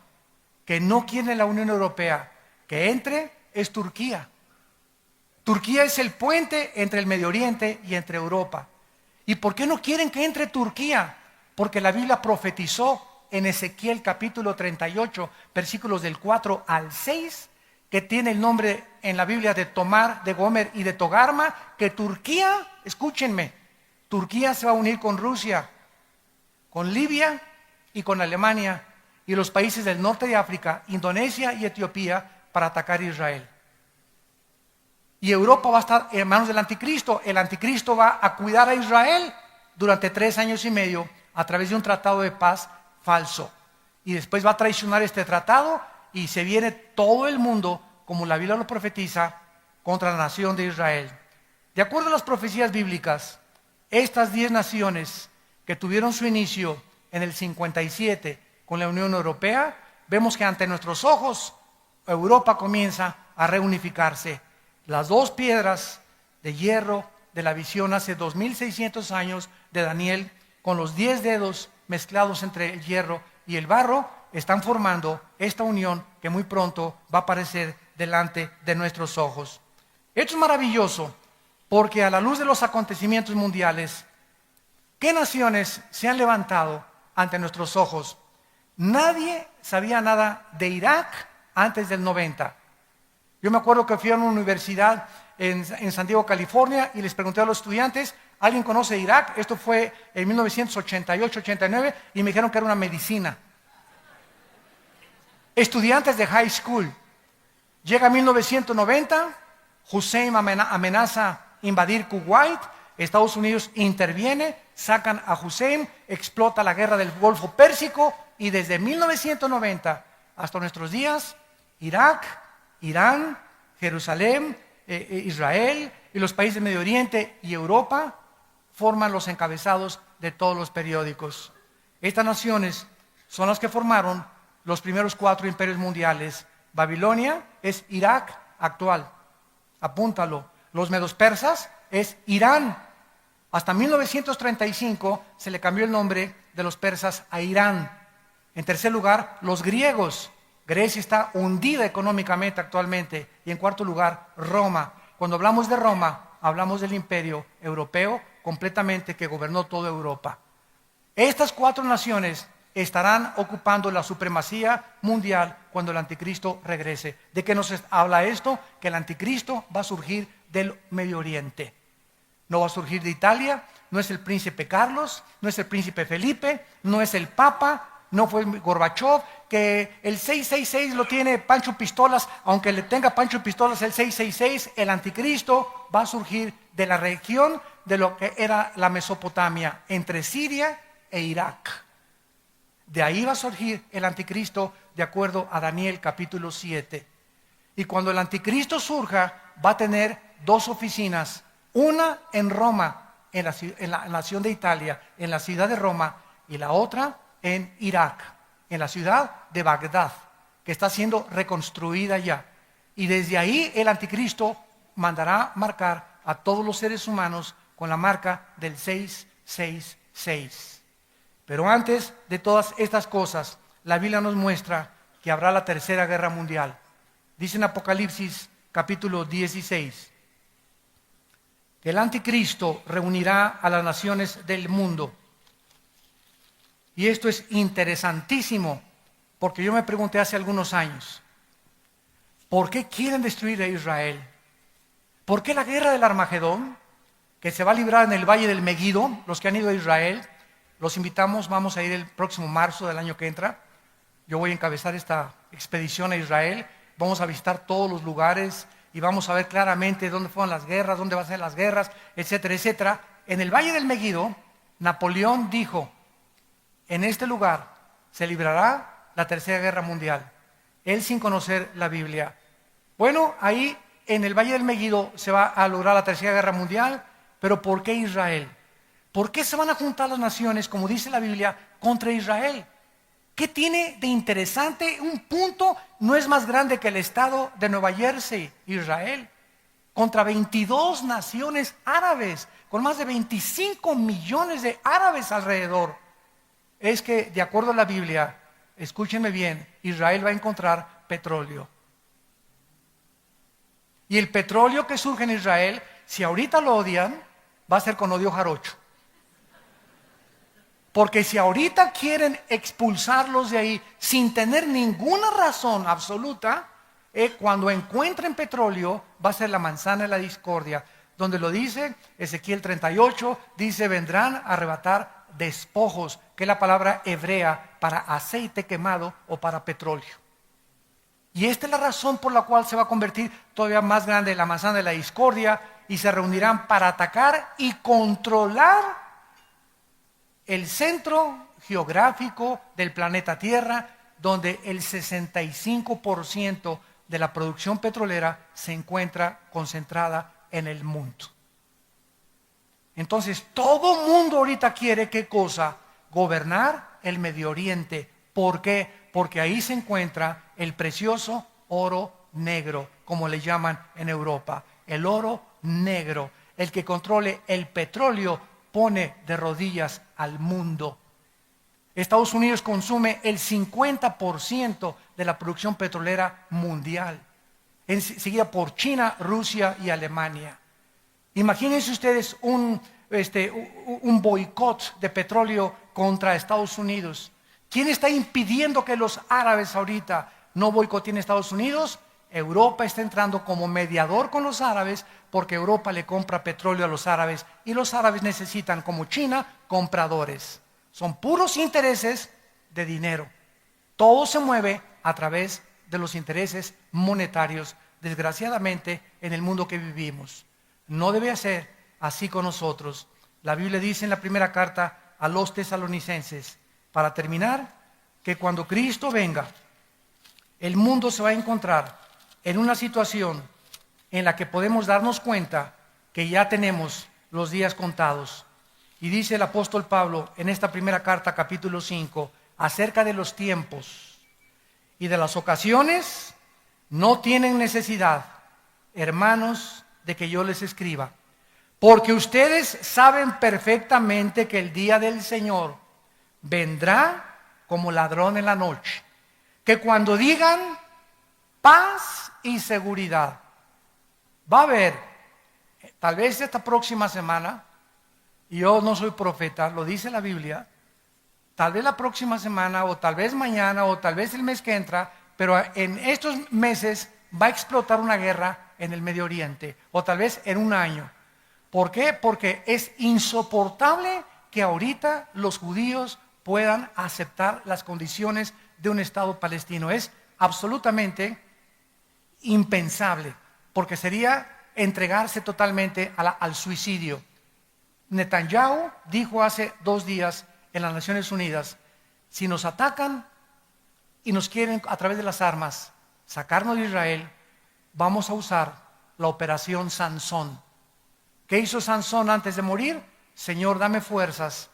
que no quiere la Unión Europea que entre es Turquía. Turquía es el puente entre el Medio Oriente y entre Europa. ¿Y por qué no quieren que entre Turquía? Porque la Biblia profetizó en Ezequiel capítulo 38, versículos del 4 al 6, que tiene el nombre en la Biblia de Tomar, de Gomer y de Togarma, que Turquía, escúchenme, Turquía se va a unir con Rusia, con Libia y con Alemania y los países del norte de África, Indonesia y Etiopía, para atacar a Israel. Y Europa va a estar en manos del anticristo. El anticristo va a cuidar a Israel durante 3 años y medio a través de un tratado de paz falso. Y después va a traicionar este tratado y se viene todo el mundo, como la Biblia lo profetiza, contra la nación de Israel. De acuerdo a las profecías bíblicas, estas 10 naciones que tuvieron su inicio en el 57 con la Unión Europea, vemos que ante nuestros ojos Europa comienza a reunificarse. Las 2 piedras de hierro de la visión hace 2600 años de Daniel, con los 10 dedos mezclados entre el hierro y el barro, están formando esta unión que muy pronto va a aparecer delante de nuestros ojos. Esto es maravilloso porque a la luz de los acontecimientos mundiales, ¿qué naciones se han levantado ante nuestros ojos? Nadie sabía nada de Irak antes del 90. Yo me acuerdo que fui a una universidad en San Diego, California, y les pregunté a los estudiantes, ¿alguien conoce Irak? Esto fue en 1988-89, y me dijeron que era una medicina. Estudiantes de high school. Llega 1990, Hussein amenaza invadir Kuwait, Estados Unidos interviene, sacan a Hussein, explota la guerra del Golfo Pérsico, y desde 1990 hasta nuestros días, Irak, Irán, Jerusalén, Israel y los países del Medio Oriente y Europa forman los encabezados de todos los periódicos. Estas naciones son las que formaron los primeros 4 imperios mundiales. Babilonia es Irak actual, apúntalo. Los medos persas es Irán. Hasta 1935 se le cambió el nombre de los persas a Irán. En tercer lugar, los griegos. Grecia está hundida económicamente actualmente. Y en cuarto lugar, Roma. Cuando hablamos de Roma, hablamos del imperio europeo completamente que gobernó toda Europa. Estas 4 naciones estarán ocupando la supremacía mundial cuando el anticristo regrese. ¿De qué nos habla esto? Que el anticristo va a surgir del Medio Oriente. No va a surgir de Italia, no es el príncipe Carlos, no es el príncipe Felipe, no es el Papa, no fue Gorbachev, que el 666 lo tiene Pancho Pistolas, aunque le tenga Pancho Pistolas el 666, el anticristo va a surgir de la región de lo que era la Mesopotamia, entre Siria e Irak. De ahí va a surgir el anticristo de acuerdo a Daniel capítulo 7. Y cuando el anticristo surja, va a tener 2 oficinas, una en Roma, en la nación de Italia, en la ciudad de Roma, y la otra en Irak, en la ciudad de Bagdad, que está siendo reconstruida ya. Y desde ahí el anticristo mandará marcar a todos los seres humanos con la marca del 666. Pero antes de todas estas cosas, la Biblia nos muestra que habrá la tercera guerra mundial. Dice en Apocalipsis capítulo 16, que el anticristo reunirá a las naciones del mundo. Y esto es interesantísimo, porque yo me pregunté hace algunos años, ¿por qué quieren destruir a Israel? ¿Por qué la guerra del Armagedón, que se va a librar en el Valle del Megido? Los que han ido a Israel, los invitamos, vamos a ir el próximo marzo del año que entra. Yo voy a encabezar esta expedición a Israel, vamos a visitar todos los lugares y vamos a ver claramente dónde fueron las guerras, dónde van a ser las guerras, etcétera, etcétera. En el Valle del Megido, Napoleón dijo, en este lugar se librará la tercera guerra mundial. Él sin conocer la Biblia. Bueno, ahí en el Valle del Megido se va a lograr la tercera guerra mundial, pero ¿por qué Israel? ¿Por qué se van a juntar las naciones, como dice la Biblia, contra Israel? ¿Qué tiene de interesante? Un punto no es más grande que el estado de Nueva Jersey, Israel, contra 22 naciones árabes, con más de 25 millones de árabes alrededor. Es que, de acuerdo a la Biblia, escúchenme bien, Israel va a encontrar petróleo. Y el petróleo que surge en Israel, si ahorita lo odian, va a ser con odio jarocho. Porque si ahorita quieren expulsarlos de ahí sin tener ninguna razón absoluta, Cuando encuentren petróleo, va a ser la manzana de la discordia, donde lo dice Ezequiel 38, dice, vendrán a arrebatar despojos, que es la palabra hebrea para aceite quemado o para petróleo. Y esta es la razón por la cual se va a convertir todavía más grande la manzana de la discordia, y se reunirán para atacar y controlar el centro geográfico del planeta Tierra, donde el 65% de la producción petrolera se encuentra concentrada en el mundo. Entonces, todo mundo ahorita quiere, ¿qué cosa? Gobernar el Medio Oriente. ¿Por qué? Porque ahí se encuentra el precioso oro negro, como le llaman en Europa. El oro negro. El que controle el petróleo pone de rodillas al mundo. Estados Unidos consume el 50% de la producción petrolera mundial, seguida por China, Rusia y Alemania. Imagínense ustedes un boicot de petróleo contra Estados Unidos. ¿Quién está impidiendo que los árabes ahorita no boicoteen Estados Unidos? Europa está entrando como mediador con los árabes, porque Europa le compra petróleo a los árabes y los árabes necesitan, como China, compradores. Son puros intereses de dinero. Todo se mueve a través de los intereses monetarios, desgraciadamente, en el mundo que vivimos. No debe ser así con nosotros. La Biblia dice en la primera carta a los tesalonicenses, para terminar, que cuando Cristo venga, el mundo se va a encontrar en una situación en la que podemos darnos cuenta que ya tenemos los días contados. Y dice el apóstol Pablo en esta primera carta, capítulo 5, acerca de los tiempos y de las ocasiones, no tienen necesidad, hermanos, de que yo les escriba, porque ustedes saben perfectamente que el día del Señor vendrá como ladrón en la noche, que cuando digan paz y seguridad, va a haber, tal vez esta próxima semana, y yo no soy profeta, lo dice la Biblia, tal vez la próxima semana, o tal vez mañana, o tal vez el mes que entra, pero en estos meses va a explotar una guerra en el Medio Oriente, o tal vez en un año. ¿Por qué? Porque es insoportable que ahorita los judíos puedan aceptar las condiciones de un Estado palestino. Es absolutamente impensable, porque sería entregarse totalmente al suicidio. Netanyahu dijo hace 2 días en las Naciones Unidas, si nos atacan y nos quieren a través de las armas sacarnos de Israel, vamos a usar la operación Sansón. ¿Qué hizo Sansón antes de morir? Señor, dame fuerzas,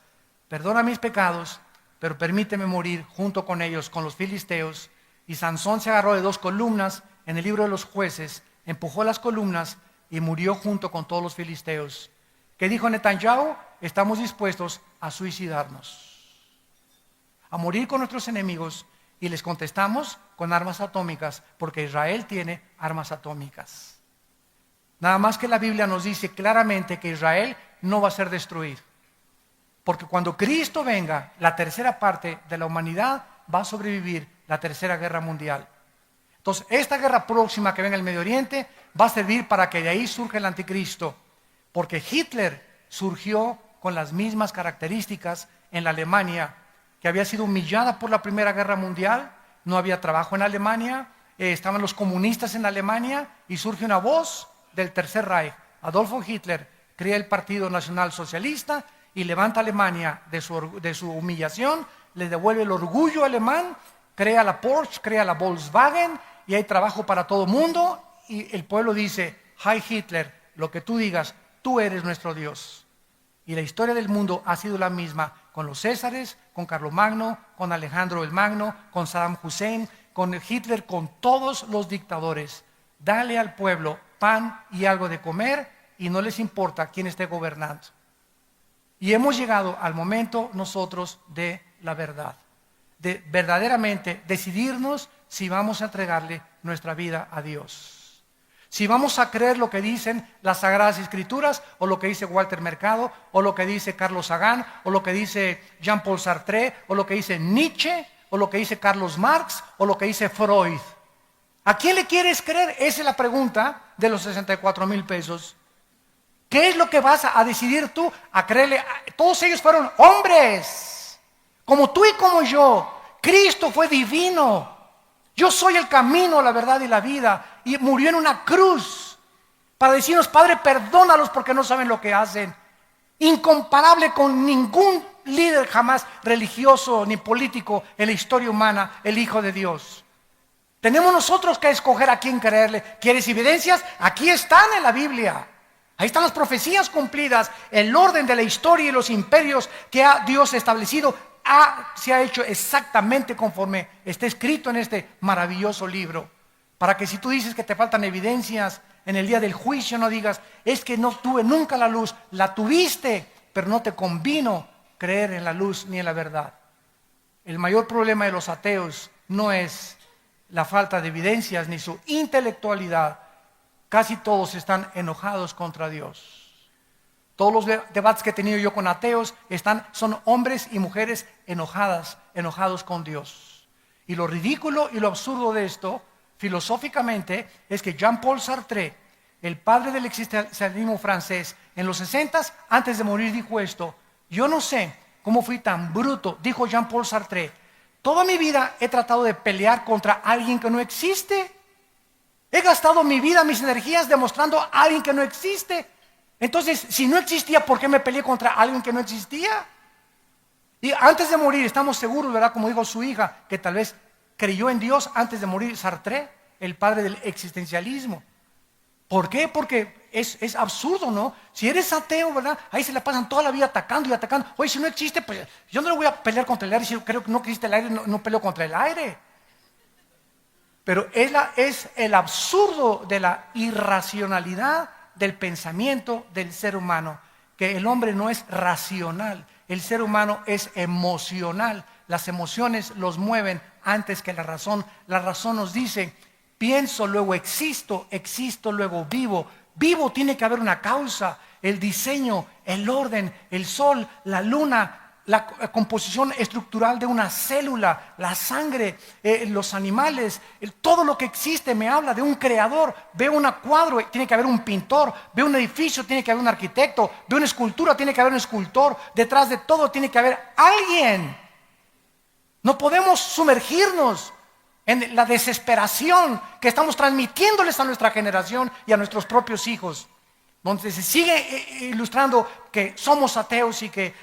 perdona mis pecados, pero permíteme morir junto con ellos, con los filisteos. Y Sansón se agarró de 2 columnas en el libro de los Jueces, empujó las columnas y murió junto con todos los filisteos. ¿Qué dijo Netanyahu? Estamos dispuestos a suicidarnos, a morir con nuestros enemigos, y les contestamos con armas atómicas, porque Israel tiene armas atómicas. Nada más que la Biblia nos dice claramente que Israel no va a ser destruido, porque cuando Cristo venga, la tercera parte de la humanidad va a sobrevivir la tercera guerra mundial. Entonces, esta guerra próxima que venga en el Medio Oriente va a servir para que de ahí surja el anticristo, porque Hitler surgió con las mismas características en la Alemania, que había sido humillada por la Primera Guerra Mundial, no había trabajo en Alemania, estaban los comunistas en Alemania, y surge una voz del Tercer Reich. Adolfo Hitler crea el Partido Nacional Socialista y levanta a Alemania de su humillación, le devuelve el orgullo alemán, crea la Porsche, crea la Volkswagen, y hay trabajo para todo el mundo, y el pueblo dice, Heil Hitler, lo que tú digas, tú eres nuestro Dios. Y la historia del mundo ha sido la misma, con los Césares, con Carlomagno, con Alejandro el Magno, con Saddam Hussein, con Hitler, con todos los dictadores. Dale al pueblo pan y algo de comer, y no les importa quién esté gobernando. Y hemos llegado al momento nosotros de la verdad, de verdaderamente decidirnos si vamos a entregarle nuestra vida a Dios. Si vamos a creer lo que dicen las Sagradas Escrituras, o lo que dice Walter Mercado, o lo que dice Carlos Sagan, o lo que dice Jean-Paul Sartre, o lo que dice Nietzsche, o lo que dice Carlos Marx, o lo que dice Freud. ¿A quién le quieres creer? Esa es la pregunta de los 64,000 pesos. ¿Qué es lo que vas a decidir tú a creerle? Todos ellos fueron hombres, como tú y como yo. Cristo fue divino. Yo soy el camino, la verdad y la vida. Y murió en una cruz para decirnos: Padre, perdónalos porque no saben lo que hacen. Incomparable con ningún líder jamás religioso ni político en la historia humana, el Hijo de Dios. Tenemos nosotros que escoger a quién creerle. ¿Quieres evidencias? Aquí están en la Biblia. Ahí están las profecías cumplidas, el orden de la historia y los imperios que ha Dios establecido se ha hecho exactamente conforme está escrito en este maravilloso libro. Para que si tú dices que te faltan evidencias en el día del juicio, no digas: es que no tuve nunca la luz. La tuviste, pero no te convino creer en la luz ni en la verdad. El mayor problema de los ateos no es la falta de evidencias ni su intelectualidad. Casi todos están enojados contra Dios. Todos los debates que he tenido yo con ateos son hombres y mujeres enojados con Dios. Y lo ridículo y lo absurdo de esto, filosóficamente, es que Jean-Paul Sartre, el padre del existencialismo francés, en los 60, antes de morir, dijo esto: yo no sé cómo fui tan bruto, dijo Jean-Paul Sartre. Toda mi vida he tratado de pelear contra alguien que no existe. He gastado mi vida, mis energías demostrando a alguien que no existe. Entonces, si no existía, ¿por qué me peleé contra alguien que no existía? Y antes de morir, estamos seguros, ¿verdad? Como dijo su hija, que tal vez creyó en Dios antes de morir, Sartre, el padre del existencialismo. ¿Por qué? Porque es absurdo, ¿no? Si eres ateo, ¿verdad? Ahí se la pasan toda la vida atacando y atacando. Oye, si no existe, pues yo no le voy a pelear contra el aire. Si yo creo que no existe el aire, no peleo contra el aire. Pero es el absurdo de la irracionalidad del pensamiento del ser humano, que el hombre no es racional, el ser humano es emocional. Las emociones los mueven antes que la razón. La razón nos dice: pienso, luego existo, existo, luego vivo. Vivo, tiene que haber una causa, el diseño, el orden, el sol, la luna, la composición estructural de una célula, la sangre, los animales, todo lo que existe me habla de un creador. Veo un cuadro, tiene que haber un pintor. Veo un edificio, tiene que haber un arquitecto. Veo una escultura, tiene que haber un escultor. Detrás de todo tiene que haber alguien. No podemos sumergirnos en la desesperación que estamos transmitiéndoles a nuestra generación y a nuestros propios hijos, donde se sigue ilustrando que somos ateos y que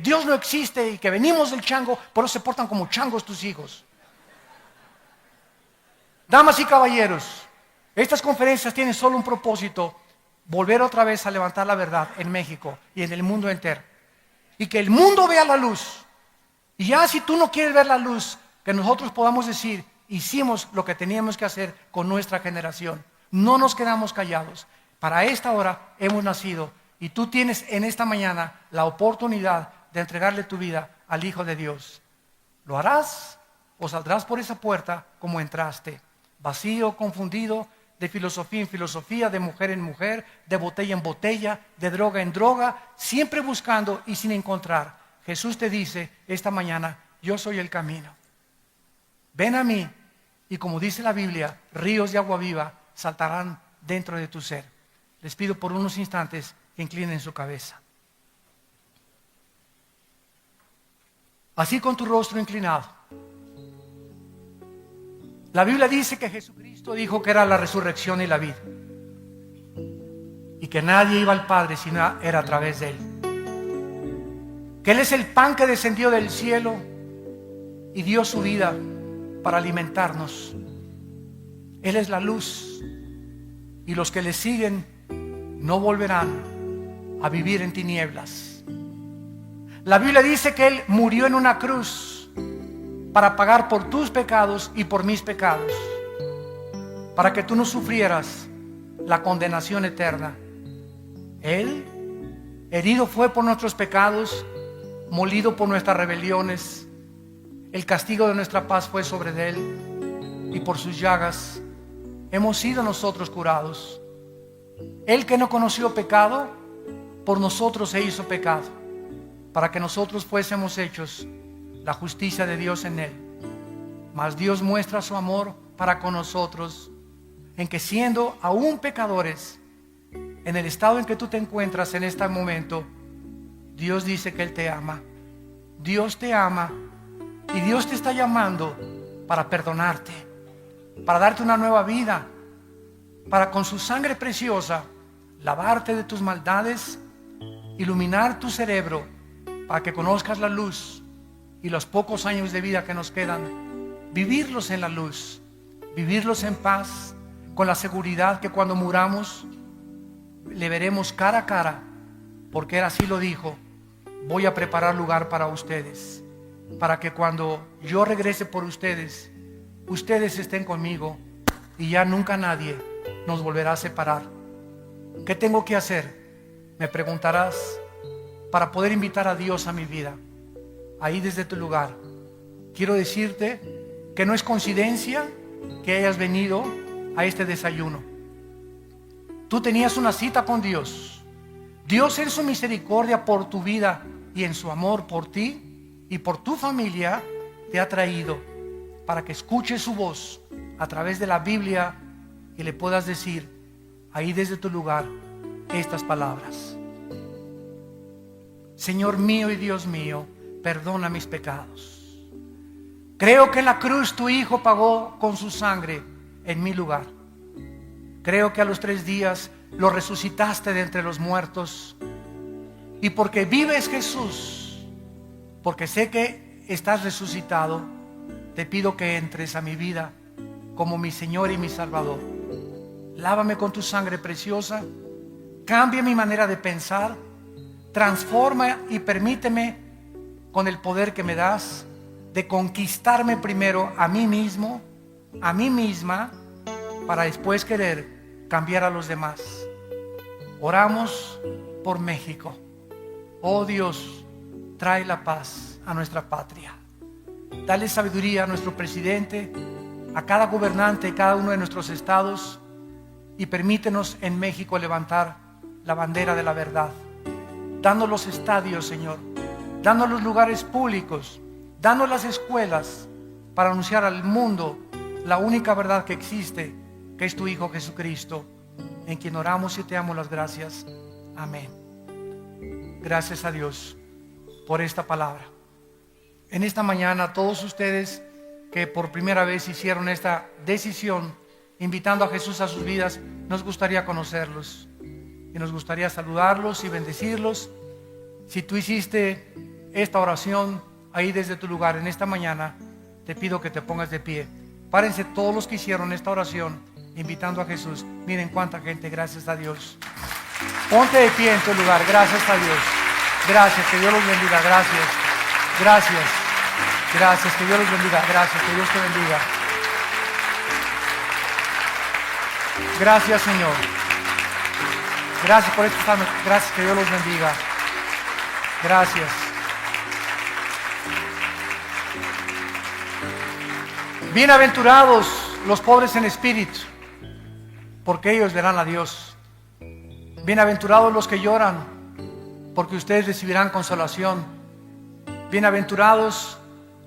Dios no existe y que venimos del chango, por eso se portan como changos tus hijos. Damas y caballeros, estas conferencias tienen solo un propósito: volver otra vez a levantar la verdad en México y en el mundo entero. Y que el mundo vea la luz. Y ya si tú no quieres ver la luz, que nosotros podamos decir: hicimos lo que teníamos que hacer con nuestra generación. No nos quedamos callados. Para esta hora hemos nacido y tú tienes en esta mañana la oportunidad de entregarle tu vida al Hijo de Dios. ¿Lo harás o saldrás por esa puerta como entraste? Vacío, confundido, de filosofía en filosofía, de mujer en mujer, de botella en botella, de droga en droga, siempre buscando y sin encontrar. Jesús te dice esta mañana: yo soy el camino. Ven a mí y, como dice la Biblia, ríos de agua viva saltarán dentro de tu ser. Les pido por unos instantes que inclinen su cabeza. Así, con tu rostro inclinado. La Biblia dice que Jesucristo dijo que era la resurrección y la vida, y que nadie iba al Padre si no era a través de Él. Que Él es el pan que descendió del cielo y dio su vida para alimentarnos. Él es la luz, y los que le siguen no volverán a vivir en tinieblas. La Biblia dice que Él murió en una cruz para pagar por tus pecados y por mis pecados, para que tú no sufrieras la condenación eterna. Él, herido fue por nuestros pecados, molido por nuestras rebeliones. El castigo de nuestra paz fue sobre Él, y por sus llagas hemos sido nosotros curados. Él, que no conoció pecado, por nosotros se hizo pecado, para que nosotros fuésemos hechos la justicia de Dios en Él. Mas Dios muestra su amor para con nosotros, en que siendo aún pecadores, en el estado en que tú te encuentras en este momento, Dios dice que Él te ama. Dios te ama y Dios te está llamando para perdonarte, para darte una nueva vida, para con su sangre preciosa lavarte de tus maldades, iluminar tu cerebro para que conozcas la luz y los pocos años de vida que nos quedan, vivirlos en la luz, vivirlos en paz, con la seguridad que cuando muramos le veremos cara a cara, porque Él así lo dijo: voy a preparar lugar para ustedes, para que cuando yo regrese por ustedes, ustedes estén conmigo y ya nunca nadie nos volverá a separar. ¿Qué tengo que hacer?, me preguntarás, para poder invitar a Dios a mi vida. Ahí desde tu lugar quiero decirte que no es coincidencia que hayas venido a este desayuno. Tú tenías una cita con Dios. Dios en su misericordia por tu vida y en su amor por ti y por tu familia te ha traído para que escuches su voz a través de la Biblia y le puedas decir ahí desde tu lugar estas palabras: Señor mío y Dios mío, perdona mis pecados. Creo que en la cruz tu Hijo pagó con su sangre en mi lugar. Creo que a los 3 días lo resucitaste de entre los muertos. Y porque vives, Jesús, porque sé que estás resucitado, te pido que entres a mi vida como mi Señor y mi Salvador. Lávame con tu sangre preciosa, cambia mi manera de pensar, transforma y permíteme, con el poder que me das, de conquistarme primero a mí mismo, a mí misma, para después querer cambiar a los demás. Oramos por México. Oh Dios, trae la paz a nuestra patria. Dale sabiduría a nuestro presidente, a cada gobernante de cada uno de nuestros estados, y permítenos en México levantar la bandera de la verdad. Danos los estadios, Señor, danos los lugares públicos, danos las escuelas para anunciar al mundo la única verdad que existe, que es tu Hijo Jesucristo, en quien oramos y te damos las gracias. Amén. Gracias a Dios por esta palabra. En esta mañana, todos ustedes que por primera vez hicieron esta decisión, invitando a Jesús a sus vidas, nos gustaría conocerlos y nos gustaría saludarlos y bendecirlos. Si tú hiciste esta oración ahí desde tu lugar en esta mañana, te pido que te pongas de pie. Párense todos los que hicieron esta oración invitando a Jesús. Miren cuánta gente, gracias a Dios. Ponte de pie en tu lugar, gracias a Dios. Gracias, que Dios los bendiga, gracias. Gracias, gracias, que Dios los bendiga, gracias, que Dios te bendiga. Gracias, Señor. Gracias por esto, gracias, que Dios los bendiga. Gracias. Bienaventurados los pobres en espíritu, porque ellos verán a Dios. Bienaventurados los que lloran, porque ustedes recibirán consolación. Bienaventurados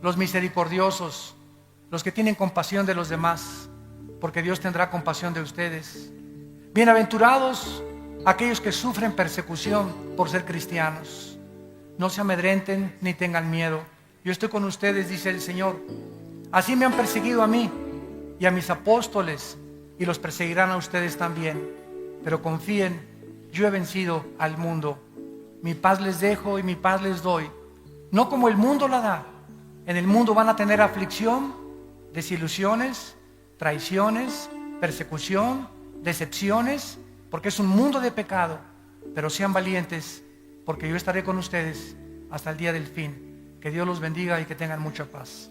los misericordiosos, los que tienen compasión de los demás, porque Dios tendrá compasión de ustedes. Bienaventurados aquellos que sufren persecución por ser cristianos. No se amedrenten ni tengan miedo. Yo estoy con ustedes, dice el Señor. Así me han perseguido a mí y a mis apóstoles, y los perseguirán a ustedes también. Pero confíen, yo he vencido al mundo. Mi paz les dejo y mi paz les doy, no como el mundo la da. En el mundo van a tener aflicción, desilusiones, traiciones, persecución, decepciones, porque es un mundo de pecado. Pero sean valientes, porque yo estaré con ustedes hasta el día del fin. Que Dios los bendiga y que tengan mucha paz.